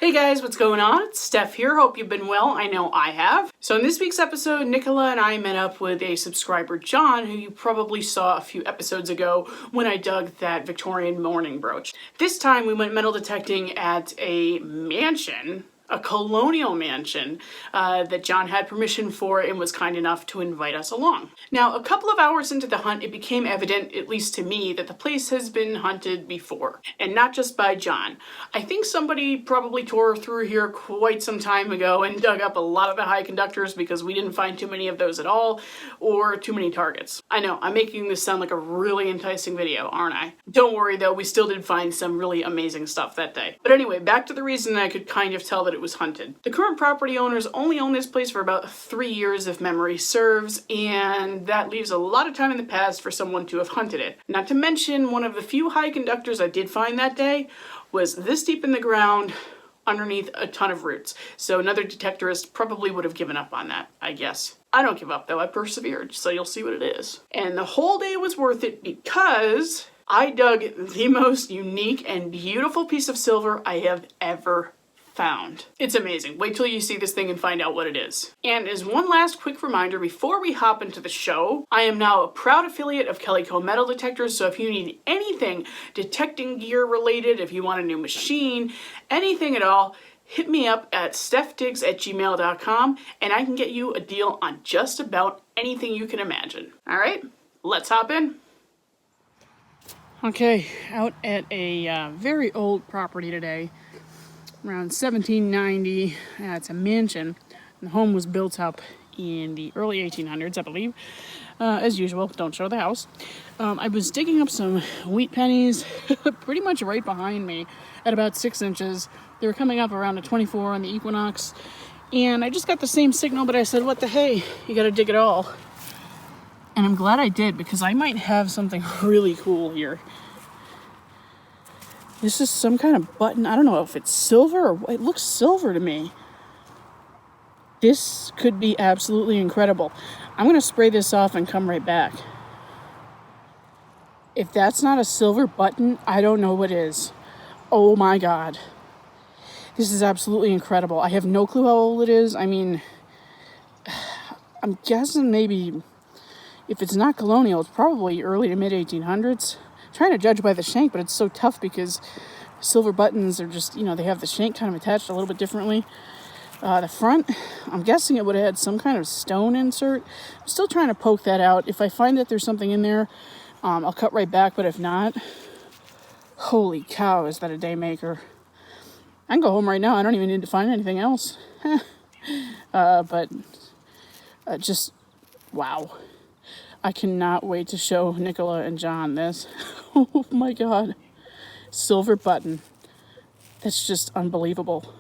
Hey guys, what's going on? It's Stef here. Hope you've been well. I know I have. So in this week's episode, Nicola and I met up with a subscriber, John, who you probably saw a few episodes ago when I dug that Victorian mourning brooch. This time we went metal detecting at a mansion, a colonial mansion, that John had permission for and was kind enough to invite us along. Now, a couple of hours into the hunt, it became evident, at least to me, that the place has been hunted before, and not just by John. I think somebody probably tore through here quite some time ago and dug up a lot of the high conductors because we didn't find too many of those at all, or too many targets. I know, I'm making this sound like a really enticing video, aren't I? Don't worry though, we still did find some really amazing stuff that day. But anyway, back to the reason that I could kind of tell that it was hunted. The current property owners only own this place for about 3 years if memory serves, and that leaves a lot of time in the past for someone to have hunted it. Not to mention, one of the few high conductors I did find that day was this deep in the ground underneath a ton of roots. So another detectorist probably would have given up on that, I guess. I don't give up though, I persevered, so you'll see what it is. And the whole day was worth it because I dug the most unique and beautiful piece of silver I have ever found. It's amazing. Wait till you see this thing and find out what it is. And as one last quick reminder before we hop into the show, I am now a proud affiliate of KELLYCO metal detectors, so if you need anything detecting gear related, if you want a new machine, anything at all, hit me up at stefdigs@gmail.com and I can get you a deal on just about anything you can imagine. All right, let's hop in. Okay, out at a very old property today. Around 1790, it's a mansion. The home was built up in the early 1800s, I believe. As usual, don't show the house. I was digging up some wheat pennies pretty much right behind me at about 6 inches. They were coming up around a 24 on the Equinox. And I just got the same signal, but I said, what the hey, you gotta dig it all. And I'm glad I did, because I might have something really cool here. This is some kind of button. I don't know if it's silver or it looks silver to me. This could be absolutely incredible. I'm going to spray this off and come right back. If that's not a silver button, I don't know what is. Oh my God. This is absolutely incredible. I have no clue how old it is. I mean, I'm guessing maybe if it's not colonial, it's probably early to mid 1800s. Trying to judge by the shank, but it's so tough because silver buttons are just, you know, they have the shank kind of attached a little bit differently. The front, I'm guessing it would have had some kind of stone insert. I'm still trying to poke that out. If I find that there's something in there, I'll cut right back, but if not, holy cow, is that a day maker. I can go home right now. I don't even need to find anything else. Just, wow. I cannot wait to show Nicola and John this. Oh my God. Silver button. That's just unbelievable.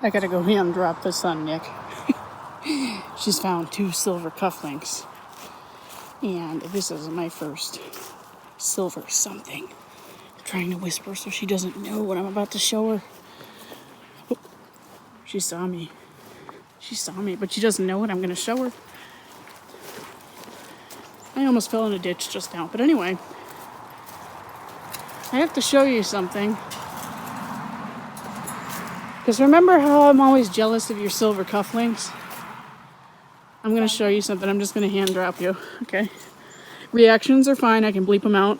I gotta go hand drop this on Nick. She's found 2 silver cufflinks. And this is my first silver something. I'm trying to whisper so she doesn't know what I'm about to show her. Oh, she saw me. She saw me, but she doesn't know what I'm gonna show her. I almost fell in a ditch just now. But anyway, I have to show you something. Because remember how I'm always jealous of your silver cufflinks? I'm going to show you something. I'm just going to hand drop you. Okay. Reactions are fine. I can bleep them out.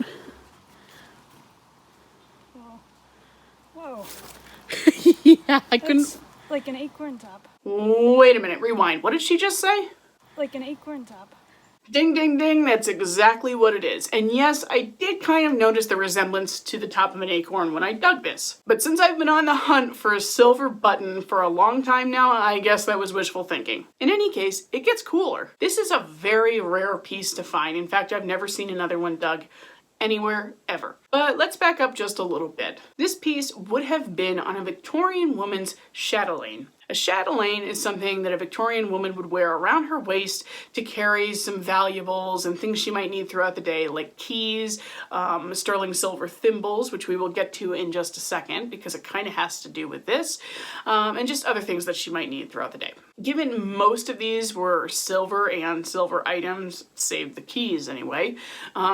Whoa. Yeah, I couldn't. It's like an acorn top. Wait a minute. Rewind. What did she just say? Like an acorn top. Ding, ding, ding, that's exactly what it is. And yes, I did kind of notice the resemblance to the top of an acorn when I dug this. But since I've been on the hunt for a silver button for a long time now, I guess that was wishful thinking. In any case, it gets cooler. This is a very rare piece to find. In fact, I've never seen another one dug anywhere ever. But let's back up just a little bit. This piece would have been on a Victorian woman's chatelaine. A chatelaine is something that a Victorian woman would wear around her waist to carry some valuables and things she might need throughout the day, like keys, sterling silver thimbles, which we will get to in just a second because it kind of has to do with this, and just other things that she might need throughout the day. Given most of these were silver and silver items, save the keys anyway,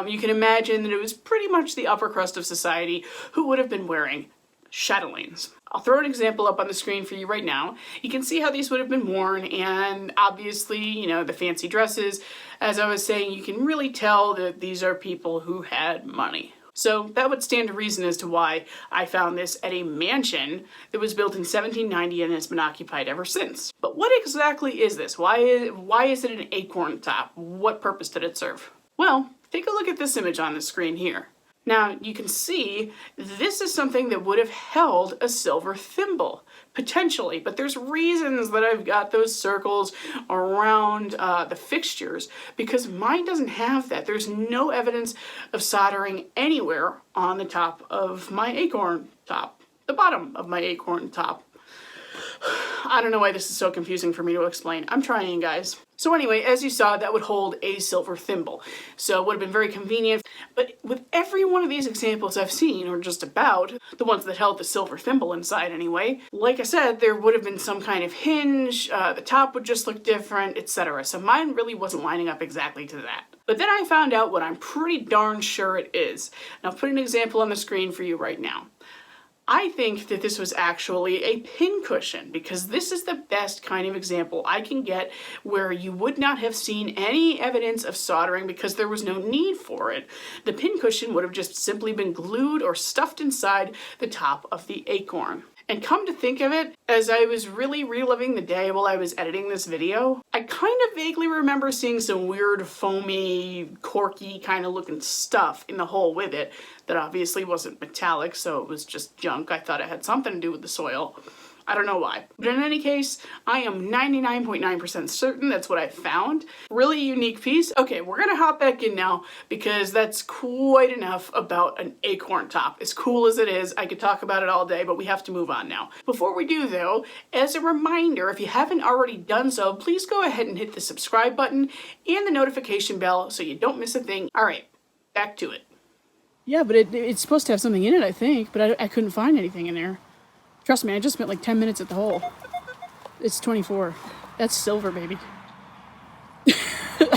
you can imagine that it was pretty much the upper crust of society who would have been wearing chatelaines. I'll throw an example up on the screen for you right now. You can see how these would have been worn, and obviously, you know, the fancy dresses. As I was saying, you can really tell that these are people who had money. So that would stand to reason as to why I found this at a mansion that was built in 1790 and has been occupied ever since. But what exactly is this? Why is it an acorn top? What purpose did it serve? Well, take a look at this image on the screen here. Now, you can see this is something that would have held a silver thimble, potentially, but there's reasons that I've got those circles around the fixtures because mine doesn't have that. There's no evidence of soldering anywhere on the top of my acorn top, the bottom of my acorn top. I don't know why this is so confusing for me to explain. I'm trying, guys. So anyway, as you saw, that would hold a silver thimble. So it would have been very convenient. But with every one of these examples I've seen, or just about, the ones that held the silver thimble inside anyway, like I said, there would have been some kind of hinge, the top would just look different, etc. So mine really wasn't lining up exactly to that. But then I found out what I'm pretty darn sure it is. And I'll put an example on the screen for you right now. I think that this was actually a pin cushion because this is the best kind of example I can get where you would not have seen any evidence of soldering because there was no need for it. The pin cushion would have just simply been glued or stuffed inside the top of the acorn. And come to think of it, as I was really reliving the day while I was editing this video, I kind of vaguely remember seeing some weird foamy, corky kind of looking stuff in the hole with it that obviously wasn't metallic, so it was just junk. I thought it had something to do with the soil. I don't know why. But in any case, I am 99.9% certain that's what I found. Really unique piece. Okay, we're gonna hop back in now because that's quite enough about an acorn top. As cool as it is, I could talk about it all day, but we have to move on now. Before we do though, as a reminder, if you haven't already done so, please go ahead and hit the subscribe button and the notification bell so you don't miss a thing. All right, back to it. Yeah, but it's supposed to have something in it, I think, but I couldn't find anything in there. Trust me, I just spent like 10 minutes at the hole. It's 24. That's silver, baby.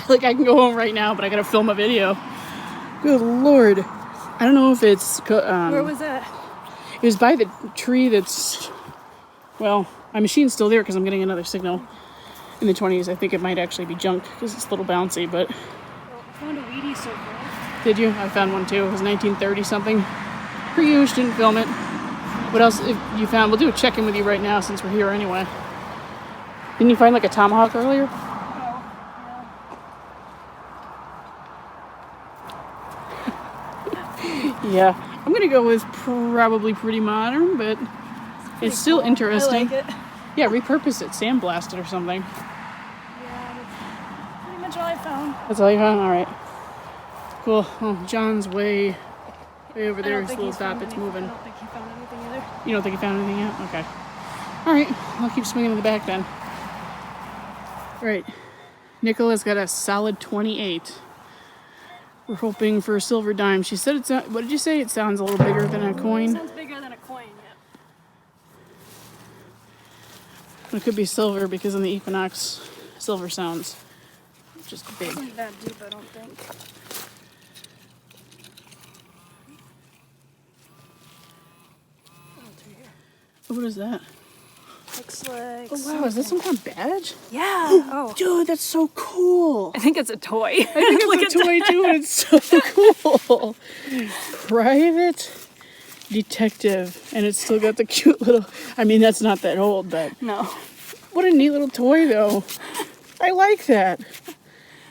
Like, I can go home right now, but I gotta film a video. Good Lord. I don't know if it's... Where was that? It was by the tree that's... Well, my machine's still there because I'm getting another signal. In the 20s, I think it might actually be junk because it's a little bouncy, but... Well, I found a weedy silver. Did you? I found one too. It was 1930 something. Per use, didn't film it. What else if you found? We'll do a check-in with you right now since we're here anyway. Didn't you find like a tomahawk earlier? Yeah, I'm gonna go with probably pretty modern, but it's still cool. Interesting. I like it. Yeah, repurpose it, sandblast it or something. Yeah, that's pretty much all I found. That's all you found? All right. Cool. Oh, John's way over there. His little top, it's moving. I don't think he found anything either. You don't think you found anything yet? Okay. All right. I'll keep swinging in the back then. All right. Nicola's got a solid 28. We're hoping for a silver dime. She said it's... What did you say? It sounds a little bigger than a coin? It sounds bigger than a coin, yeah. It could be silver because in the Equinox, silver sounds just big. It's not that deep, I don't think. What is that? Looks like... Oh, wow. Is that some kind of badge? Yeah. Oh. Dude, that's so cool. I think it's a toy. I think it's a toy, too, and it's so cool. Private detective. And it's still got the cute little... I mean, that's not that old, but... No. What a neat little toy, though. I like that.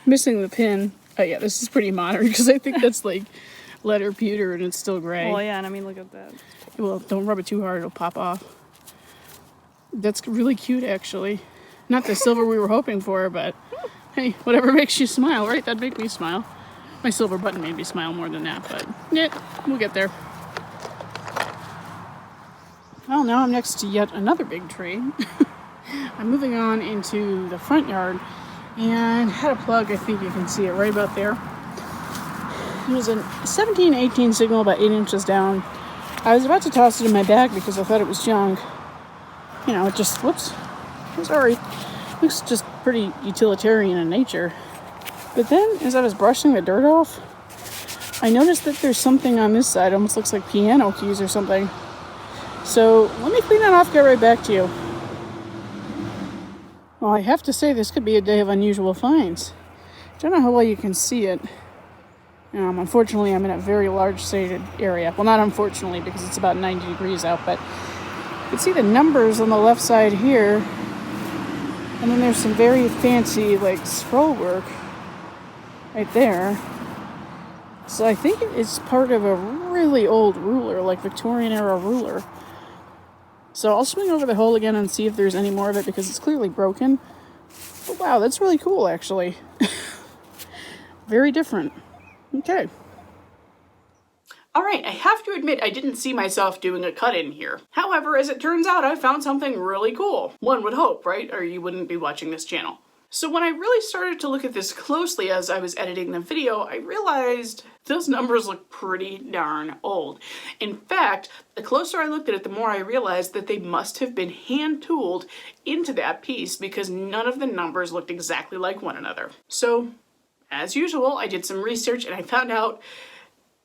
Missing the pin. Oh, yeah, this is pretty modern, because I think that's, like, letter pewter, and it's still gray. Oh, yeah, and I mean, look at that. Well, don't rub it too hard, it'll pop off. That's really cute, actually. Not the silver we were hoping for, but hey, whatever makes you smile, right? That'd make me smile. My silver button made me smile more than that, but yeah, we'll get there. Well, now I'm next to yet another big tree. I'm moving on into the front yard and had a plug. I think you can see it right about there. It was a 17-18 signal about 8 inches down. I was about to toss it in my bag because I thought it was junk. You know, it just, whoops, sorry. Looks just pretty utilitarian in nature. But then, as I was brushing the dirt off, I noticed that there's something on this side, almost looks like piano keys or something. So let me clean that off, get right back to you. Well, I have to say this could be a day of unusual finds. Don't know how well you can see it. Unfortunately, I'm in a very large shaded area. Well, not unfortunately, because it's about 90 degrees out, but you can see the numbers on the left side here. And then there's some very fancy, like, scroll work right there. So I think it's part of a really old ruler, like Victorian era ruler. So I'll swing over the hole again and see if there's any more of it, because it's clearly broken. But wow, that's really cool, actually. Very different. Okay. All right, I have to admit I didn't see myself doing a cut in here. However, as it turns out, I found something really cool. One would hope, right? Or you wouldn't be watching this channel. So when I really started to look at this closely as I was editing the video, I realized those numbers look pretty darn old. In fact, the closer I looked at it, the more I realized that they must have been hand-tooled into that piece, because none of the numbers looked exactly like one another. So, as usual, I did some research and I found out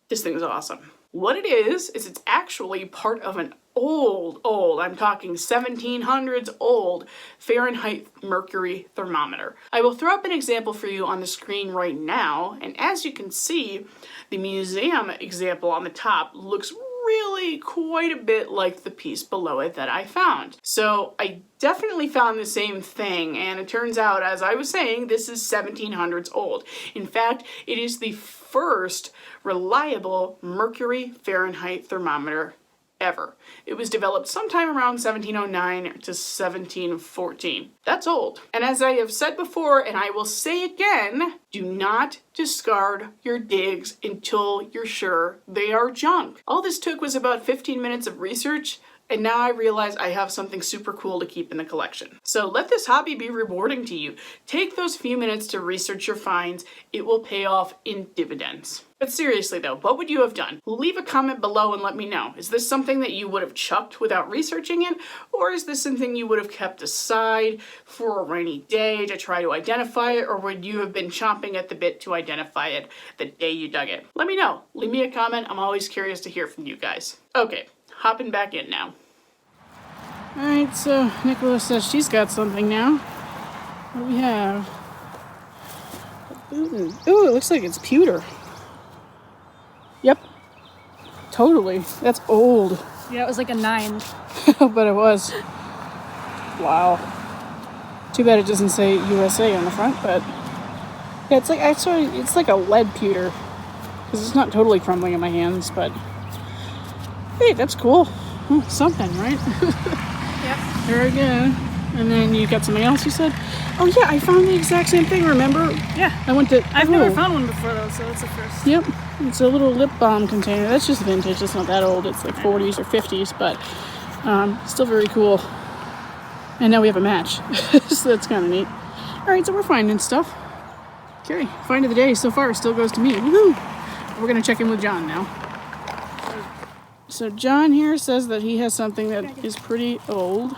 this thing is awesome. What it is it's actually part of an old, I'm talking 1700s old Fahrenheit mercury thermometer. I will throw up an example for you on the screen right now, and as you can see, the museum example on the top looks really quite a bit like the piece below it that I found. So I definitely found the same thing, and it turns out, as I was saying, this is 1700s old. In fact, it is the first reliable mercury Fahrenheit thermometer ever. It was developed sometime around 1709 to 1714. That's old. And as I have said before, and I will say again, do not discard your digs until you're sure they are junk. All this took was about 15 minutes of research, and now I realize I have something super cool to keep in the collection. So let this hobby be rewarding to you. Take those few minutes to research your finds. It will pay off in dividends. But seriously though, what would you have done? Leave a comment below and let me know. Is this something that you would have chucked without researching it? Or is this something you would have kept aside for a rainy day to try to identify it? Or would you have been chomping at the bit to identify it the day you dug it? Let me know. Leave me a comment. I'm always curious to hear from you guys. Okay. Hopping back in now. Alright, so Nicola says she's got something now. What do we have? Ooh, it looks like it's pewter. Yep. Totally. That's old. Yeah, it was like a 9. But it was. Wow. Too bad it doesn't say USA on the front, but yeah, it's like actually it's like a lead pewter. Because it's not totally crumbling in my hands, but hey, that's cool. Something, right? Yep. There we go. And then you got something else you said? Oh yeah, I found the exact same thing, remember? Yeah. I've never found one before though, so it's a first. Yep. It's a little lip balm container. That's just vintage. It's not that old. It's like 40s or 50s, but still very cool. And now we have a match. So that's kind of neat. Alright, so we're finding stuff. Okay, find of the day so far still goes to me. Woohoo! We're going to check in with John now. So John here says that he has something that is pretty old.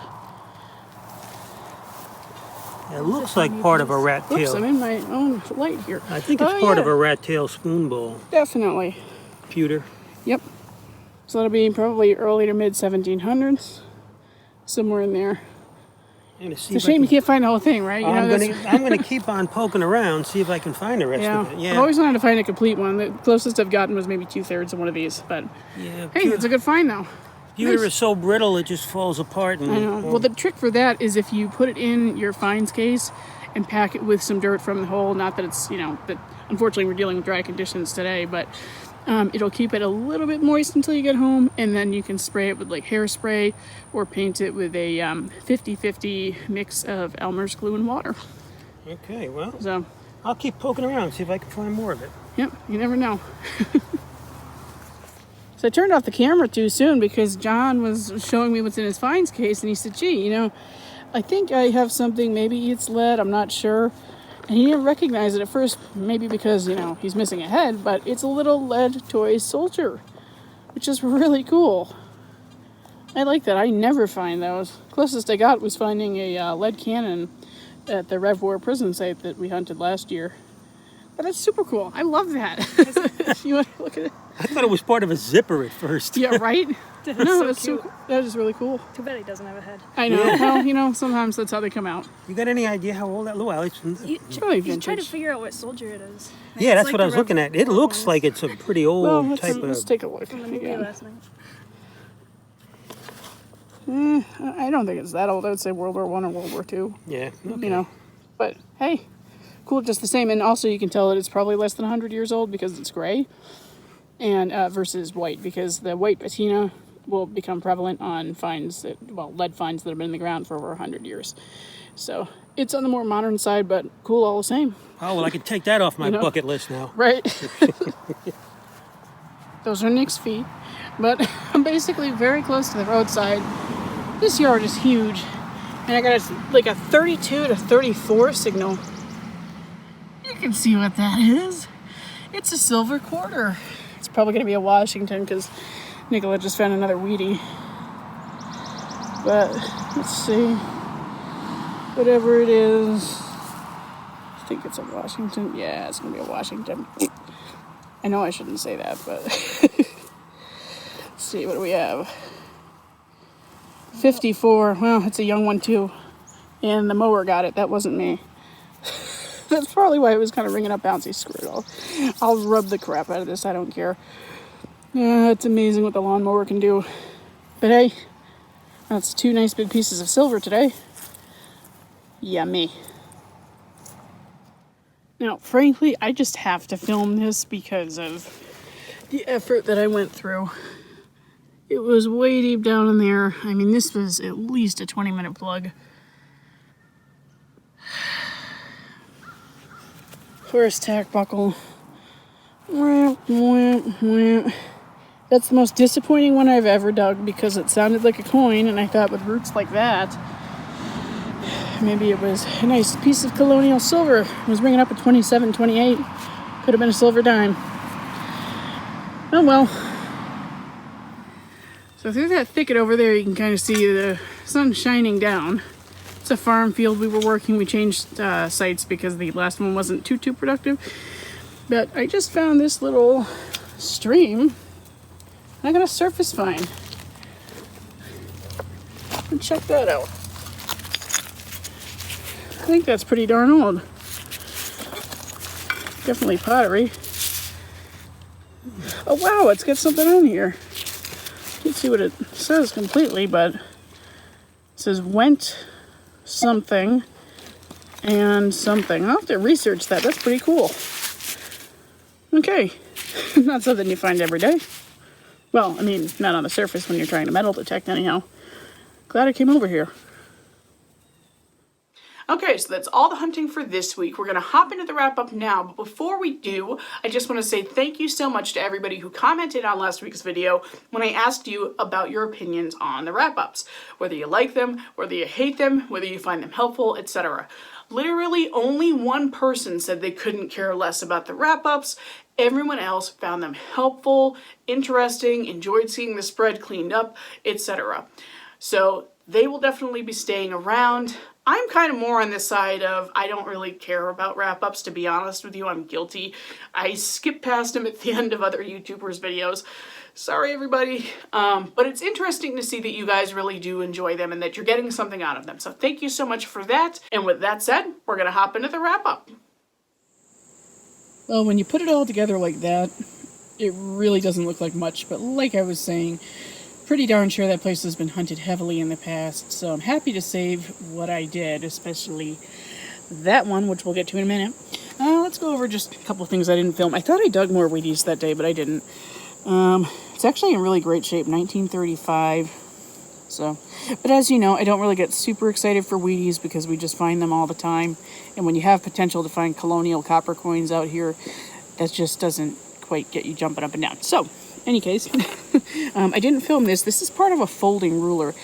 It looks like part of a rat tail. Oops, I'm in my own light here. I think it's part of a rat tail spoon bowl. Definitely. Pewter. Yep. So that'll be probably early to mid 1700s. Somewhere in there. It's a shame you can't find the whole thing, right? I'm gonna keep on poking around, see if I can find the rest of it. Yeah. I've always wanted to find a complete one. The closest I've gotten was maybe 2/3 of one of these, but yeah, hey, it's a good find though. Pewter is so brittle it just falls apart. And, I know. Well, the trick for that is if you put it in your finds case and pack it with some dirt from the hole. Not that it's that unfortunately we're dealing with dry conditions today, but it'll keep it a little bit moist until you get home, and then you can spray it with like hairspray or paint it with a 50-50 mix of Elmer's glue and water. Okay, well, so I'll keep poking around, see if I can find more of it. Yep, you never know. So I turned off the camera too soon because John was showing me what's in his finds case, and he said, gee, I think I have something, maybe it's lead, I'm not sure. And he didn't recognize it at first, maybe because, he's missing a head, but it's a little lead toy soldier, which is really cool. I like that. I never find those. Closest I got was finding a lead cannon at the Rev War prison site that we hunted last year. But that's super cool. I love that. You want to look at it? I thought it was part of a zipper at first. Yeah, right? No, that's so cool. That is really cool. Too bad he doesn't have a head. I know. Well, you know, sometimes that's how they come out. You got any idea how old that? Well, it's Probably You try to vintage. figure out what soldier it is. yeah, that's like what the I was looking at. It looks like it's a pretty old Well, type let's of. take a look. From the movie again. last night. I don't think it's that old. I would say World War I or World War II. Yeah. Okay. You know, but hey, cool, just the same. And also, you can tell that it's probably less than 100 years old because it's gray, and versus white, because the white patina will become prevalent on finds that, well, lead finds that have been in the ground for over 100 years. So it's on the more modern side, but cool all the same. Oh well, I could take that off my You know? bucket list now. Right. Those are Nick's feet. But I'm basically very close to the roadside. This yard is huge. And I got like a 32 to 34 signal. You can see what that is. It's a silver quarter. It's probably going to be a Washington because Nicola just found another Wheatie. But let's see. Whatever it is. I think it's a Washington. Yeah, it's going to be a Washington. I know I shouldn't say that, but let's see, what do we have? 54. Well, it's a young one too. And the mower got it. That wasn't me. That's probably why it was kind of ringing up bouncy. Screw it all. I'll rub the crap out of this. I don't care. It's amazing what the lawnmower can do. But hey, that's 2 nice big pieces of silver today. Yummy. Now, frankly, I just have to film this because of the effort that I went through. It was way deep down in there. I mean, this was at least a 20-minute plug. First tack buckle. That's the most disappointing one I've ever dug because it sounded like a coin, and I thought with roots like that, maybe it was a nice piece of colonial silver. It was ringing up at 27, 28. Could have been a silver dime. Oh well. So through that thicket over there, you can kind of see the sun shining down. It's a farm field we were working. We changed sites because the last one wasn't too productive. But I just found this little stream. I got a surface find. And check that out. I think that's pretty darn old. Definitely pottery. Oh wow, it's got something on here. Can't see what it says completely, but it says went something and something. I'll have to research that. That's pretty cool. Okay. Not something you find every day. Well, I mean, not on the surface when you're trying to metal detect anyhow. Glad I came over here. Okay, so that's all the hunting for this week. We're going to hop into the wrap-up now, but before we do, I just want to say thank you so much to everybody who commented on last week's video when I asked you about your opinions on the wrap-ups. Whether you like them, whether you hate them, whether you find them helpful, etc. Literally only one person said they couldn't care less about the wrap-ups. Everyone else found them helpful, interesting, enjoyed seeing the spread cleaned up, etc. So they will definitely be staying around. I'm kind of more on this side of I don't really care about wrap-ups, to be honest with you. I'm guilty. I skip past them at the end of other YouTubers' videos. Sorry, everybody. But it's interesting to see that you guys really do enjoy them and that you're getting something out of them. So thank you so much for that. And with that said, we're going to hop into the wrap-up. Well, when you put it all together like that, it really doesn't look like much. But like I was saying, pretty darn sure that place has been hunted heavily in the past, so I'm happy to save what I did, especially that one, which we'll get to in a minute. Let's go over just a couple of things I didn't film. I thought I dug more Wheaties that day, but I didn't. It's actually in really great shape, 1935. So, but as you know, I don't really get super excited for Wheaties because we just find them all the time. And when you have potential to find colonial copper coins out here, that just doesn't quite get you jumping up and down. So, any case, I didn't film this. This is part of a folding ruler,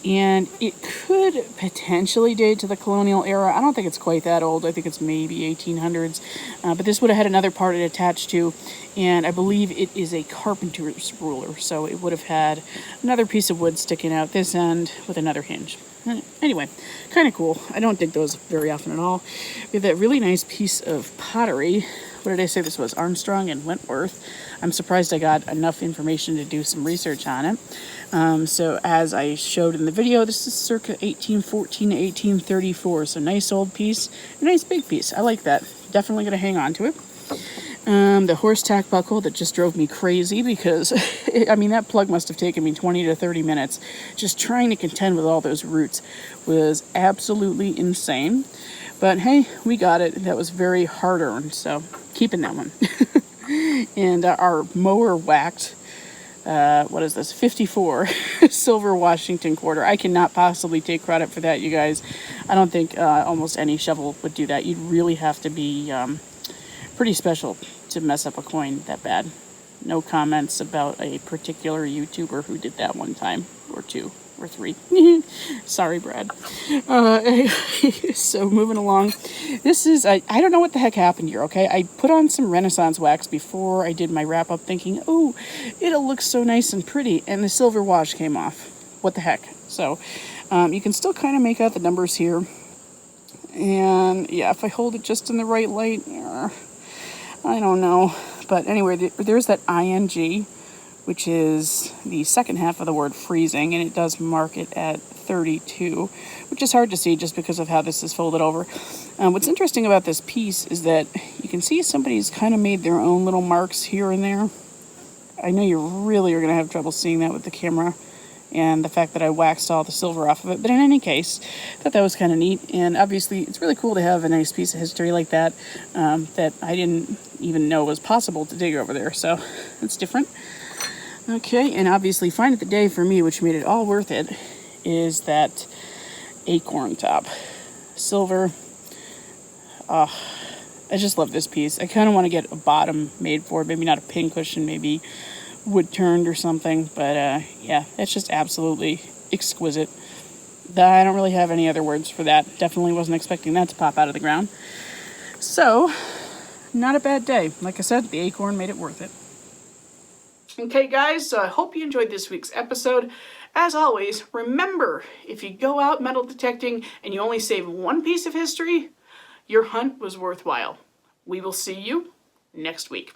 and it could potentially date to the colonial era. I don't think it's quite that old. I think it's maybe 1800s, but this would have had another part it attached to, and I believe it is a carpenter's ruler, so it would have had another piece of wood sticking out this end with another hinge. Anyway, kind of cool. I don't dig those very often at all. We have that really nice piece of pottery. What did I say this was? Armstrong and Wentworth. I'm surprised I got enough information to do some research on it. So as I showed in the video, this is circa 1814 to 1834. So nice old piece, a nice big piece. I like that. Definitely going to hang on to it. The horse tack buckle that just drove me crazy because, I mean, that plug must have taken me 20 to 30 minutes. Just trying to contend with all those roots was absolutely insane. But hey, we got it. That was very hard-earned, so keeping that one. And our mower whacked, what is this, 54 silver Washington quarter. I cannot possibly take credit for that, you guys. I don't think almost any shovel would do that. You'd really have to be pretty special to mess up a coin that bad. No comments about a particular YouTuber who did that one time, or two, or three. Sorry, Brad. So moving along. This is, I don't know what the heck happened here, okay? I put on some Renaissance wax before I did my wrap-up thinking, oh, it'll look so nice and pretty, and the silver wash came off. What the heck? So, you can still kind of make out the numbers here. And, yeah, if I hold it just in the right light, I don't know. But anyway, there's that ing, which is the second half of the word freezing, and it does mark it at 32, which is hard to see just because of how this is folded over. What's interesting about this piece is that you can see somebody's kind of made their own little marks here and there. I know you really are going to have trouble seeing that with the camera and the fact that I waxed all the silver off of it. But in any case, I thought that was kind of neat. And obviously, it's really cool to have a nice piece of history like that that I didn't even know was possible to dig over there. So it's different. Okay, and obviously, find of the day for me, which made it all worth it, is that Acorn top. Silver. I just love this piece. I kind of want to get a bottom made for it. Maybe not a pin cushion, maybe wood turned or something. But yeah, it's just absolutely exquisite. I don't really have any other words for that. Definitely wasn't expecting that to pop out of the ground. So, not a bad day. Like I said, the Acorn made it worth it. Okay, guys, so I hope you enjoyed this week's episode. As always, remember, if you go out metal detecting and you only save one piece of history, your hunt was worthwhile. We will see you next week.